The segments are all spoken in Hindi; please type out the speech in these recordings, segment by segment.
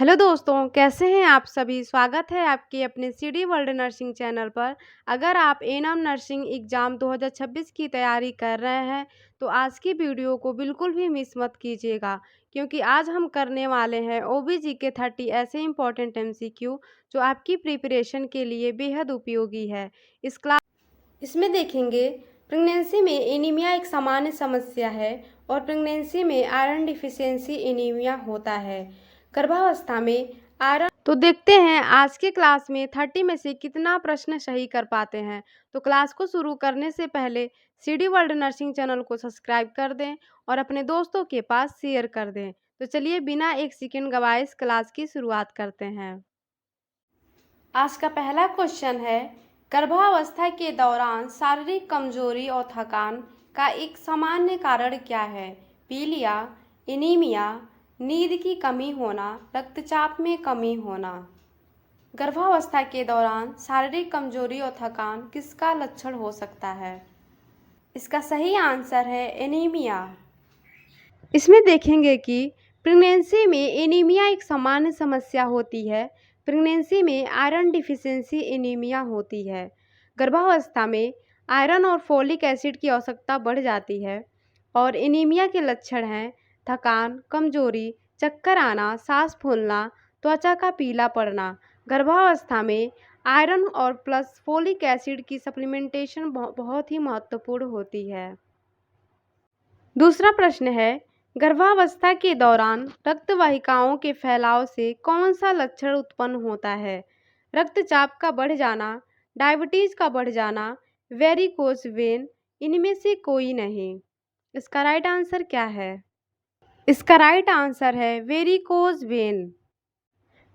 हेलो दोस्तों, कैसे हैं आप सभी? स्वागत है आपके अपने सीडी वर्ल्ड नर्सिंग चैनल पर। अगर आप एएनएम नर्सिंग एग्ज़ाम 2026 की तैयारी कर रहे हैं, तो आज की वीडियो को बिल्कुल भी मिस मत कीजिएगा, क्योंकि आज हम करने वाले हैं ओबीजी के 30 ऐसे इंपॉर्टेंट एमसीक्यू जो आपकी प्रिपरेशन के लिए बेहद उपयोगी है। इसमें देखेंगे प्रेगनेंसी में एनीमिया एक सामान्य समस्या है और प्रेगनेंसी में आयरन डिफिशियंसी एनीमिया होता है। गर्भावस्था में आयरन तो देखते हैं आज के क्लास में 30 में से कितना प्रश्न सही कर पाते हैं। तो क्लास को शुरू करने से पहले सीडी वर्ल्ड नर्सिंग चैनल को सब्सक्राइब कर दें और अपने दोस्तों के पास शेयर कर दें। तो चलिए बिना एक सेकंड गवाए इस क्लास की शुरुआत करते हैं। आज का पहला क्वेश्चन है, गर्भावस्था के दौरान शारीरिक कमजोरी और थकान का एक सामान्य कारण क्या है? पीलिया, एनीमिया, नींद की कमी होना, रक्तचाप में कमी होना। गर्भावस्था के दौरान शारीरिक कमजोरी और थकान किसका लक्षण हो सकता है? इसका सही आंसर है एनीमिया। इसमें देखेंगे कि प्रेगनेंसी में एनीमिया एक सामान्य समस्या होती है। प्रेगनेंसी में आयरन डिफिशियंसी एनीमिया होती है। गर्भावस्था में आयरन और फोलिक एसिड की आवश्यकता बढ़ जाती है और एनीमिया के लक्षण हैं थकान, कमजोरी, चक्कर आना, सांस फूलना, त्वचा का पीला पड़ना। गर्भावस्था में आयरन और प्लस फोलिक एसिड की सप्लीमेंटेशन बहुत ही महत्वपूर्ण होती है। दूसरा प्रश्न है, गर्भावस्था के दौरान रक्तवाहिकाओं के फैलाव से कौन सा लक्षण उत्पन्न होता है? रक्तचाप का बढ़ जाना, डायबिटीज का बढ़ जाना, वेरिकोज वेन, इनमें से कोई नहीं। इसका राइट आंसर क्या है? इसका राइट आंसर है वेरिकोज वेन।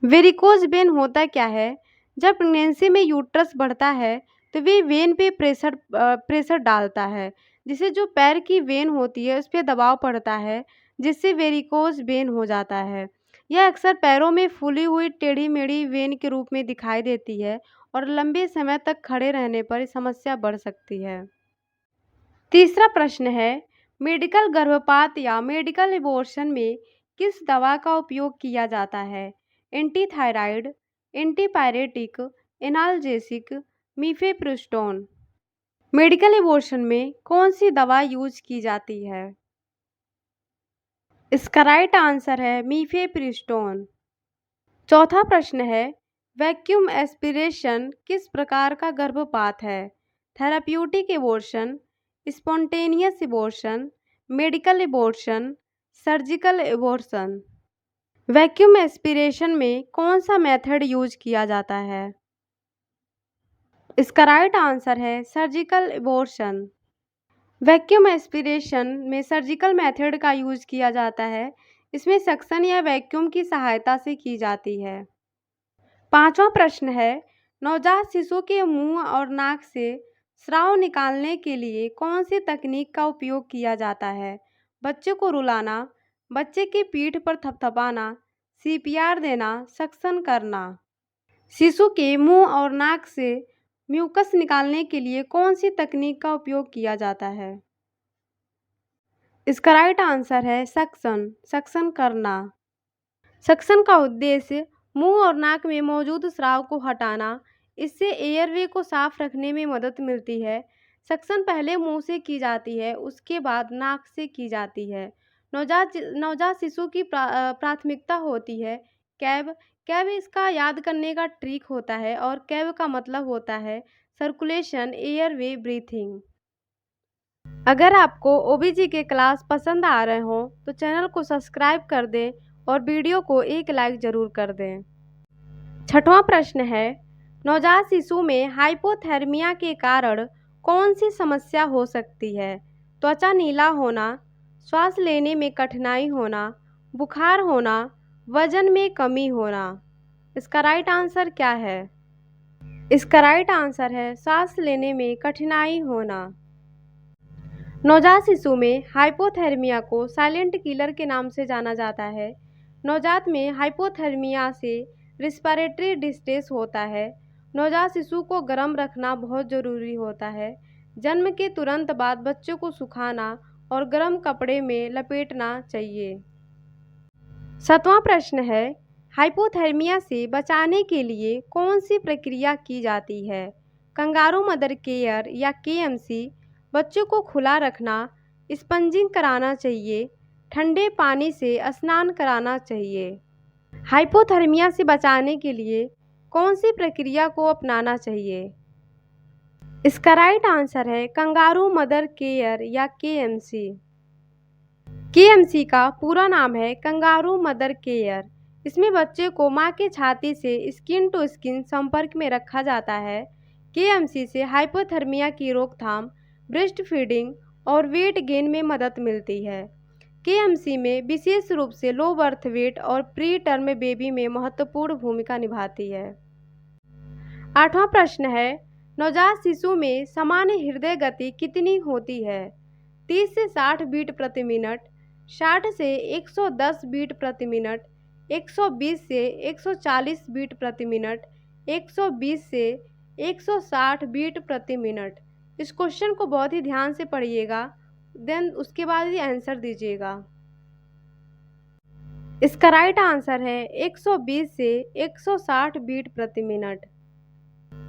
वेरिकोज वेन होता क्या है? जब प्रेगनेंसी में यूट्रस बढ़ता है तो वे वेन पे प्रेशर डालता है, जिससे जो पैर की वेन होती है उस पर दबाव पड़ता है, जिससे वेरिकोज वेन हो जाता है। यह अक्सर पैरों में फूली हुई टेढ़ी मेढ़ी वेन के रूप में दिखाई देती है और लंबे समय तक खड़े रहने पर समस्या बढ़ सकती है। तीसरा प्रश्न है, मेडिकल गर्भपात या मेडिकल एबॉर्शन में किस दवा का उपयोग किया जाता है? एंटीथायराइड, एंटीपायरेटिक, एनाल्जेसिक, मीफेप्रिस्टोन। मेडिकल एबॉर्शन में कौन सी दवा यूज की जाती है? इसका राइट आंसर है मीफेप्रिस्टोन। चौथा प्रश्न है, वैक्यूम एस्पिरेशन किस प्रकार का गर्भपात है? Therapeutic abortion, spontaneous abortion, medical abortion, surgical abortion. Vacuum aspiration में कौन सा मेथड यूज किया जाता है? इसका राइट आंसर है सर्जिकल एबॉर्शन। वैक्यूम एस्पिरेशन में सर्जिकल मेथड का यूज किया जाता है। इसमें सक्शन या वैक्यूम की सहायता से की जाती है। पांचवा प्रश्न है, नवजात शिशु के मुंह और नाक से स्राव निकालने के लिए कौन सी तकनीक का उपयोग किया जाता है? बच्चे को रुलाना, बच्चे की पीठ पर थपथपाना, सीपीआर देना, सक्शन करना। शिशु के मुंह और नाक से म्यूकस निकालने के लिए कौन सी तकनीक का उपयोग किया जाता है? इसका राइट आंसर है सक्शन करना। सक्शन का उद्देश्य मुंह और नाक में मौजूद स्राव को हटाना, इससे एयरवे को साफ रखने में मदद मिलती है। सक्शन पहले मुंह से की जाती है, उसके बाद नाक से की जाती है। नवजात शिशु की प्राथमिकता होती है कैब। कैब इसका याद करने का ट्रिक होता है और कैब का मतलब होता है सर्कुलेशन, एयरवे, ब्रीथिंग। अगर आपको ओबीजी के क्लास पसंद आ रहे हो तो चैनल को सब्सक्राइब कर दें और वीडियो को एक लाइक ज़रूर कर दें। छठवां प्रश्न है, नवजात शिशु में हाइपोथर्मिया के कारण कौन सी समस्या हो सकती है? त्वचा नीला होना, श्वास लेने में कठिनाई होना, बुखार होना, वजन में कमी होना। इसका राइट आंसर क्या है? इसका राइट आंसर है सांस लेने में कठिनाई होना। नवजात शिशु में हाइपोथर्मिया को साइलेंट किलर के नाम से जाना जाता है। नवजात में हाइपोथर्मिया से रिस्पिरेटरी डिस्ट्रेस होता है। नवजात शिशु को गर्म रखना बहुत ज़रूरी होता है। जन्म के तुरंत बाद बच्चे को सुखाना और गर्म कपड़े में लपेटना चाहिए। सातवां प्रश्न है, हाइपोथर्मिया से बचाने के लिए कौन सी प्रक्रिया की जाती है? कंगारू मदर केयर या केएमसी, बच्चों को खुला रखना, स्पंजिंग कराना चाहिए, ठंडे पानी से स्नान कराना चाहिए। हाइपोथर्मिया से बचाने के लिए कौन सी प्रक्रिया को अपनाना चाहिए? इसका राइट आंसर है कंगारू मदर केयर या केएमसी। केएमसी का पूरा नाम है कंगारू मदर केयर। इसमें बच्चे को मां के छाती से स्किन टू स्किन संपर्क में रखा जाता है। केएमसी से हाइपोथर्मिया की रोकथाम, ब्रेस्ट फीडिंग और वेट गेन में मदद मिलती है। केएमसी में विशेष रूप से लो बर्थ वेट और प्री टर्म बेबी में महत्वपूर्ण भूमिका निभाती है। 8वां प्रश्न है, नवजात शिशु में सामान्य हृदय गति कितनी होती है? 30 से 60 बीट प्रति मिनट, 60 से 110 बीट प्रति मिनट, 120 से 140 बीट प्रति मिनट, 120 से 160 बीट प्रति मिनट। इस क्वेश्चन को बहुत ही ध्यान से पढ़िएगा, देन उसके बाद ही आंसर दीजिएगा। इसका राइट आंसर है 120 से 160 बीट प्रति मिनट।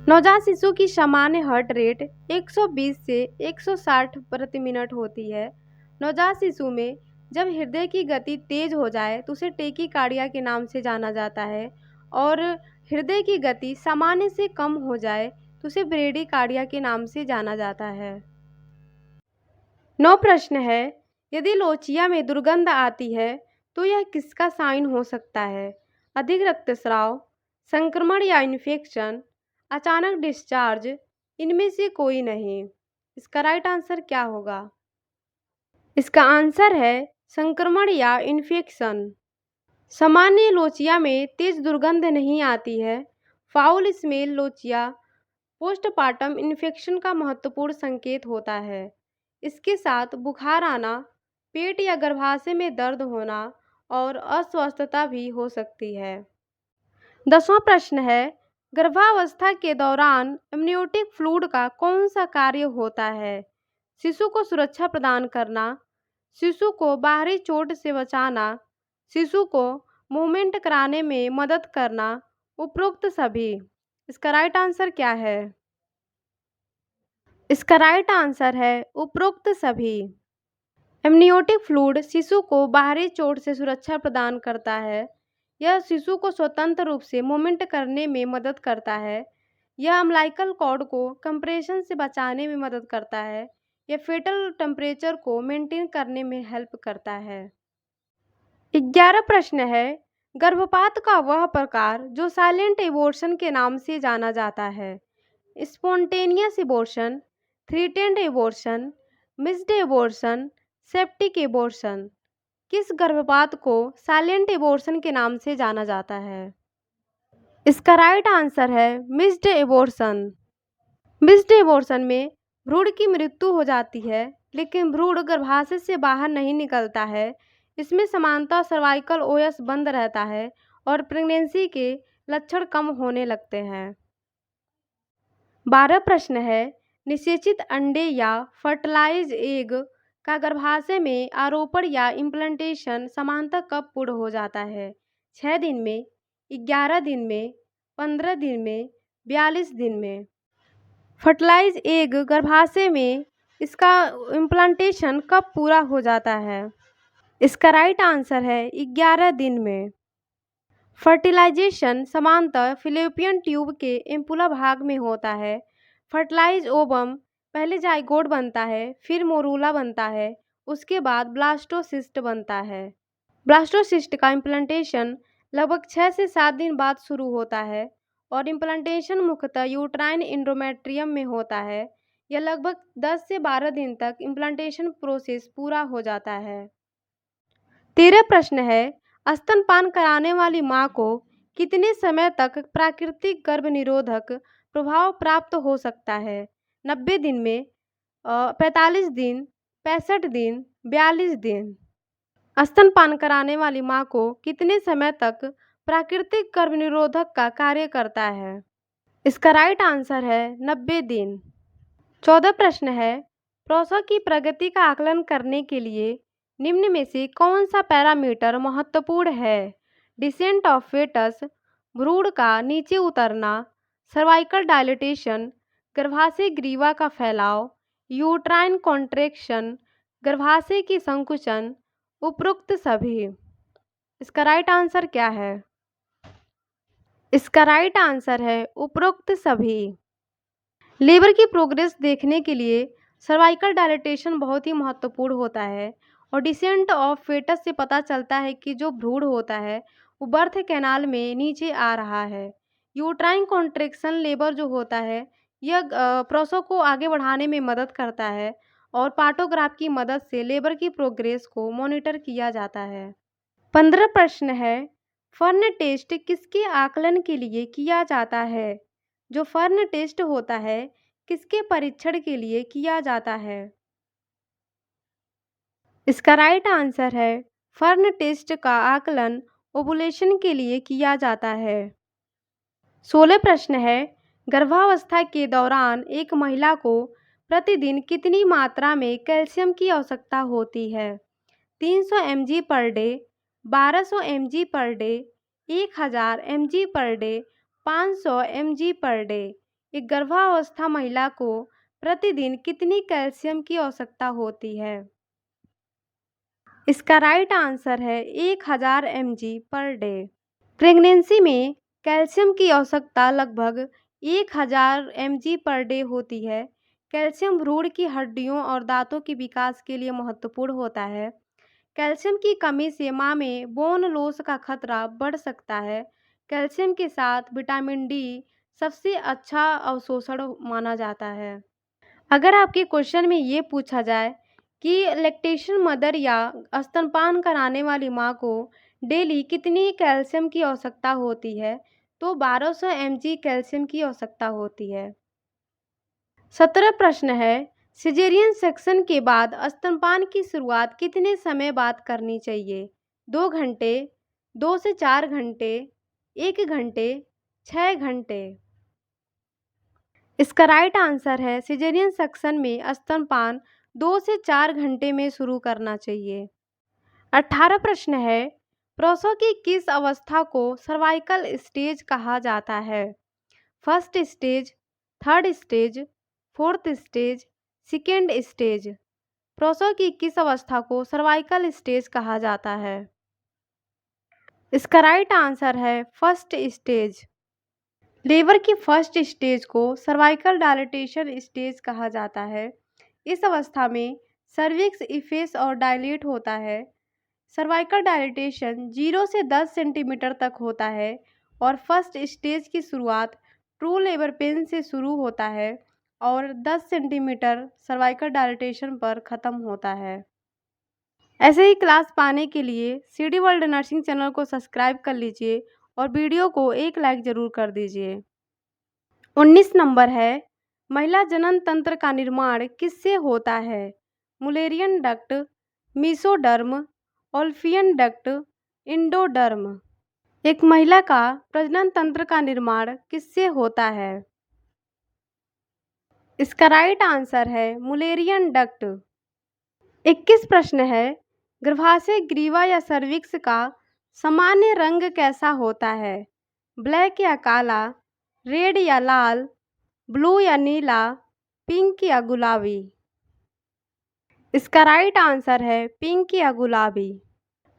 नवजात शिशु की सामान्य हार्ट रेट 120 से 160 प्रति मिनट होती है। नवजात शिशु में जब हृदय की गति तेज हो जाए तो उसे टेकीकार्डिया के नाम से जाना जाता है, और हृदय की गति सामान्य से कम हो जाए तो उसे ब्रेडीकार्डिया के नाम से जाना जाता है। 9 प्रश्न है, यदि लोचिया में दुर्गंध आती है तो यह किसका साइन हो सकता है? अधिक रक्तस्राव, संक्रमण या इन्फेक्शन, अचानक डिस्चार्ज, इनमें से कोई नहीं। इसका राइट आंसर क्या होगा? इसका आंसर है संक्रमण या इन्फेक्शन। सामान्य लोचिया में तेज दुर्गंध नहीं आती है। Foul smell lochia postpartum infection का महत्वपूर्ण संकेत होता है। इसके साथ बुखार आना, पेट या गर्भाशय में दर्द होना और अस्वस्थता भी हो सकती है। 10वां प्रश्न है, गर्भावस्था के दौरान एमनियोटिक फ्लूइड का कौन सा कार्य होता है? शिशु को सुरक्षा प्रदान करना, शिशु को बाहरी चोट से बचाना, शिशु को मूवमेंट कराने में मदद करना, उपरोक्त सभी। इसका राइट आंसर क्या है? इसका राइट आंसर है उपरोक्त सभी। एमनियोटिक फ्लूइड शिशु को बाहरी चोट से सुरक्षा प्रदान करता है। यह शिशु को स्वतंत्र रूप से मूवमेंट करने में मदद करता है। यह अम्लाइकल कॉर्ड को कंप्रेशन से बचाने में मदद करता है। यह फेटल टेम्परेचर को मेंटेन करने में हेल्प करता है। 11 प्रश्न है, गर्भपात का वह प्रकार जो साइलेंट एबॉर्शन के नाम से जाना जाता है? Spontaneous abortion, threatened abortion, missed abortion, septic abortion. किस गर्भपात को साइलेंट एबॉर्शन के नाम से जाना जाता है? इसका राइट आंसर है मिस्ड एबॉर्शन। मिस्ड एबॉर्शन में भ्रूण की मृत्यु हो जाती है, लेकिन भ्रूण गर्भाशय से बाहर नहीं निकलता है। इसमें सामान्यतः सर्वाइकल ओएस बंद रहता है और प्रेगनेंसी के लक्षण कम होने लगते हैं। 12 प्रश्न है, निषेचित अंडे या फर्टिलाइज एग का गर्भाशय में आरोपण या इम्प्लांटेशन सामान्यतः कब पूर्ण हो जाता है? 6 दिन में, 11 दिन में, 15 दिन में, 42 दिन में। फर्टिलाइज एग गर्भाशय में इसका इम्प्लांटेशन कब पूरा हो जाता है? इसका राइट आंसर है 11 दिन में। फर्टिलाइजेशन सामान्यतः फिलिपियन ट्यूब के एम्पुला भाग में होता है। फर्टिलाइज ओवम पहले जाइगोट बनता है, फिर मोरूला बनता है, उसके बाद ब्लास्टोसिस्ट बनता है। ब्लास्टोसिस्ट का इम्प्लांटेशन लगभग 6 से 7 दिन बाद शुरू होता है और इम्प्लांटेशन मुख्यतः यूट्राइन एंडोमेट्रियम में होता है। यह लगभग 10 से 12 दिन तक इम्प्लांटेशन प्रोसेस पूरा हो जाता है। 13 प्रश्न है, स्तनपान कराने वाली मां को कितने समय तक प्राकृतिक गर्भ निरोधक प्रभाव प्राप्त हो सकता है? 90 दिन में, 45 दिन, 65 दिन, 42 दिन। स्तनपान कराने वाली मां को कितने समय तक प्राकृतिक गर्भ निरोधक का कार्य करता है? इसका राइट आंसर है 90 दिन। 14 प्रश्न है, प्रसव की प्रगति का आकलन करने के लिए निम्न में से कौन सा पैरामीटर महत्वपूर्ण है? डिसेंट ऑफ फेटस, भ्रूण का नीचे उतरना, सर्वाइकल डायलिटेशन, गर्भाशय ग्रीवा का फैलाव, यूट्राइन कॉन्ट्रैक्शन, गर्भाशय की संकुचन, उपरोक्त सभी। इसका राइट आंसर क्या है? इसका राइट आंसर है उपरोक्त सभी। लेबर की प्रोग्रेस देखने के लिए सर्वाइकल डायलिटेशन बहुत ही महत्वपूर्ण होता है और डिसेंट ऑफ फेटस से पता चलता है कि जो भ्रूण होता है वो बर्थ कैनाल में नीचे आ रहा है। यूट्राइन कॉन्ट्रैक्शन लेबर जो होता है यह प्रसव को आगे बढ़ाने में मदद करता है और पार्टोग्राफ की मदद से लेबर की प्रोग्रेस को मॉनिटर किया जाता है। 15 प्रश्न है, फर्न टेस्ट किसके आकलन के लिए किया जाता है? जो फर्न टेस्ट होता है किसके परीक्षण के लिए किया जाता है? इसका राइट आंसर है फर्न टेस्ट का आकलन ओवुलेशन के लिए किया जाता है। 16 प्रश्न है, गर्भावस्था के दौरान एक महिला को प्रतिदिन कितनी मात्रा में कैल्शियम की आवश्यकता होती है? 300 mg per day, 1200 mg per day, 1000 mg per day, 500 mg per day. एक गर्भावस्था महिला को प्रतिदिन कितनी कैल्शियम की आवश्यकता होती है? इसका राइट आंसर है 1000 mg पर डे। प्रेगनेंसी में कैल्शियम की आवश्यकता लगभग 1000 mg पर डे होती है। कैल्शियम भ्रूण की हड्डियों और दांतों के विकास के लिए महत्वपूर्ण होता है। कैल्शियम की कमी से मां में बोन लॉस का खतरा बढ़ सकता है। कैल्शियम के साथ विटामिन डी सबसे अच्छा अवशोषण माना जाता है। अगर आपके क्वेश्चन में ये पूछा जाए कि लैक्टेशन मदर या स्तनपान कराने वाली मां को डेली कितनी कैल्शियम की आवश्यकता होती है, तो 1200 mg कैल्शियम की आवश्यकता होती है। 17 प्रश्न है, सिजेरियन सेक्शन के बाद स्तनपान की शुरुआत कितने समय बाद करनी चाहिए? 2 घंटे, 2 से 4 घंटे, 1 घंटे, 6 घंटे। इसका राइट आंसर है सिजेरियन सेक्शन में स्तनपान 2 से 4 घंटे में शुरू करना चाहिए। 18 प्रश्न है, प्रसव की किस अवस्था को सर्वाइकल स्टेज कहा जाता है? First stage, third stage, fourth stage, second stage. प्रसव की किस अवस्था को सर्वाइकल स्टेज कहा जाता है? इसका राइट आंसर है फर्स्ट स्टेज। लेबर की फर्स्ट स्टेज को सर्वाइकल डायलिटेशन स्टेज कहा जाता है। इस अवस्था में सर्विक्स इफेस और डायलेट होता है। सर्वाइकल डायलिटेशन 0 से 10 सेंटीमीटर तक होता है और फर्स्ट स्टेज की शुरुआत ट्रू लेबर पेन से शुरू होता है और 10 सेंटीमीटर सर्वाइकल डायलिटेशन पर ख़त्म होता है। ऐसे ही क्लास पाने के लिए सीडी वर्ल्ड नर्सिंग चैनल को सब्सक्राइब कर लीजिए और वीडियो को एक लाइक ज़रूर कर दीजिए। 19 नंबर है, महिला जनन तंत्र का निर्माण किससे होता है? Mullerian duct, mesoderm, Wolffian duct, endoderm. एक महिला का प्रजनन तंत्र का निर्माण किससे होता है? इसका राइट आंसर है मुलेरियन डक्ट। 21 प्रश्न है, गर्भाशय ग्रीवा या सर्विक्स का सामान्य रंग कैसा होता है? ब्लैक या काला, रेड या लाल, ब्लू या नीला, पिंक या गुलाबी। इसका राइट आंसर है पिंक या गुलाबी।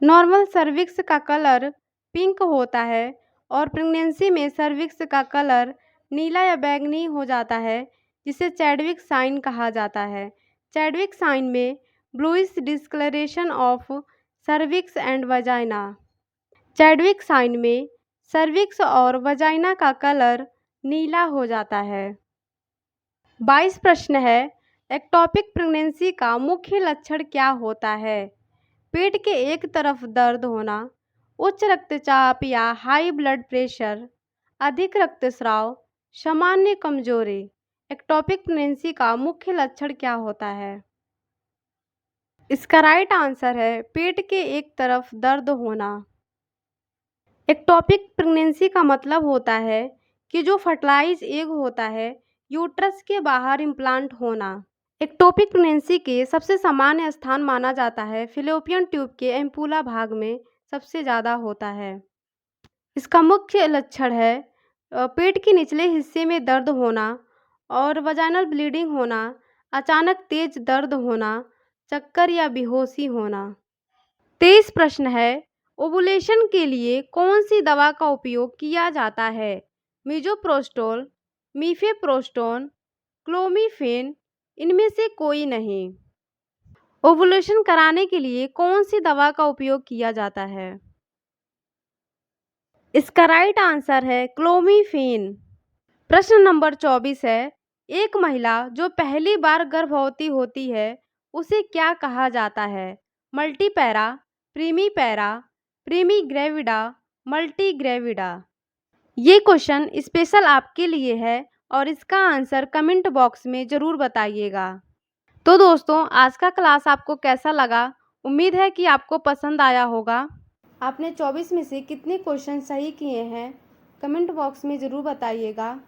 नॉर्मल सर्विक्स का कलर पिंक होता है और प्रेगनेंसी में सर्विक्स का कलर नीला या बैंगनी हो जाता है, जिसे चैडविक साइन कहा जाता है। चैडविक साइन में bluish discolouration of cervix and vagina. Chadwick sign में सर्विक्स और वजाइना का कलर नीला हो जाता है। 22 प्रश्न है, एक्टोपिक प्रेगनेंसी का मुख्य लक्षण क्या होता है? पेट के एक तरफ दर्द होना, उच्च रक्तचाप या हाई ब्लड प्रेशर, अधिक रक्तस्राव, सामान्य कमजोरी। एक्टोपिक प्रेगनेंसी का मुख्य लक्षण क्या होता है? इसका राइट आंसर है पेट के एक तरफ दर्द होना। एक्टोपिक प्रेगनेंसी का मतलब होता है कि जो फर्टिलाइज एग होता है यूट्रस के बाहर इम्प्लांट होना। एक्टोपिक प्रेगनेंसी के सबसे सामान्य स्थान माना जाता है फिलोपियन ट्यूब के एम्पुला भाग में सबसे ज़्यादा होता है। इसका मुख्य लक्षण है पेट के निचले हिस्से में दर्द होना और वजाइनल ब्लीडिंग होना, अचानक तेज दर्द होना, चक्कर या बेहोशी होना। 23 प्रश्न है, ओवुलेशन के लिए कौन सी दवा का उपयोग किया जाता है? मिजोप्रोस्टोल, मीफेप्रोस्टोन, क्लोमिफेन, इनमें से कोई नहीं। ओवुलेशन कराने के लिए कौन सी दवा का उपयोग किया जाता है? इसका राइट आंसर है क्लोमिफेन। प्रश्न नंबर 24 है, एक महिला जो पहली बार गर्भवती होती है उसे क्या कहा जाता है? Multipara, primipara, primigravida, multigravida. ये क्वेश्चन स्पेशल आपके लिए है और इसका आंसर कमेंट बॉक्स में ज़रूर बताइएगा। तो दोस्तों, आज का क्लास आपको कैसा लगा? उम्मीद है कि आपको पसंद आया होगा। आपने 24 में से कितने क्वेश्चन सही किए हैं कमेंट बॉक्स में ज़रूर बताइएगा।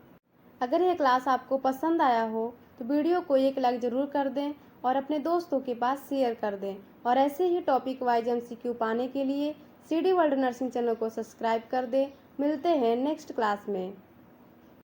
अगर यह क्लास आपको पसंद आया हो तो वीडियो को एक लाइक ज़रूर कर दें और अपने दोस्तों के पास शेयर कर दें। और ऐसे ही टॉपिक वाइज MCQ पाने के लिए CD वर्ल्ड नर्सिंग चैनल को सब्सक्राइब कर दें। मिलते हैं नेक्स्ट क्लास में।